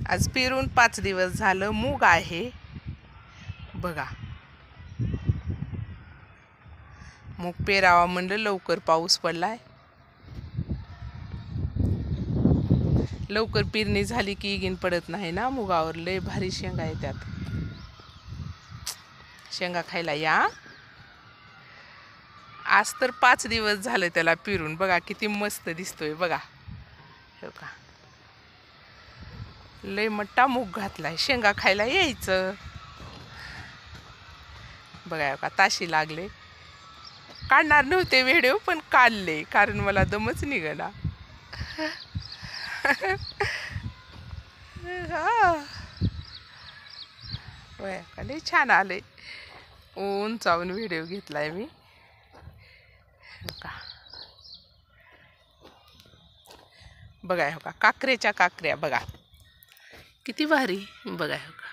आज पेरून 5 दिवस झालं. मूग आहे बघा. मूग पेरावा म्हणलं, लवकर पाऊस पडलाय. लवकर पेरणी झाली की इगीन पडत नाही ना मुगावर. लय भारी शेंगा येतात. शेंगा खायला या. आज तर 5 दिवस झाले त्याला पेरून. बघा किती मस्त दिसतोय बघा. हो का, लय मोठा मूग घातलाय. शेंगा खायला यायचं. बघा का ताशी लागले. काढणार नव्हते व्हिडिओ पण काढले, कारण मला दमच निघाला. लय छान आले. ऊन चावून व्हिडिओ घेतलाय मी. बघा हो का, काकऱ्याच्या काकऱ्या बघा किती भारी. बघा हो का,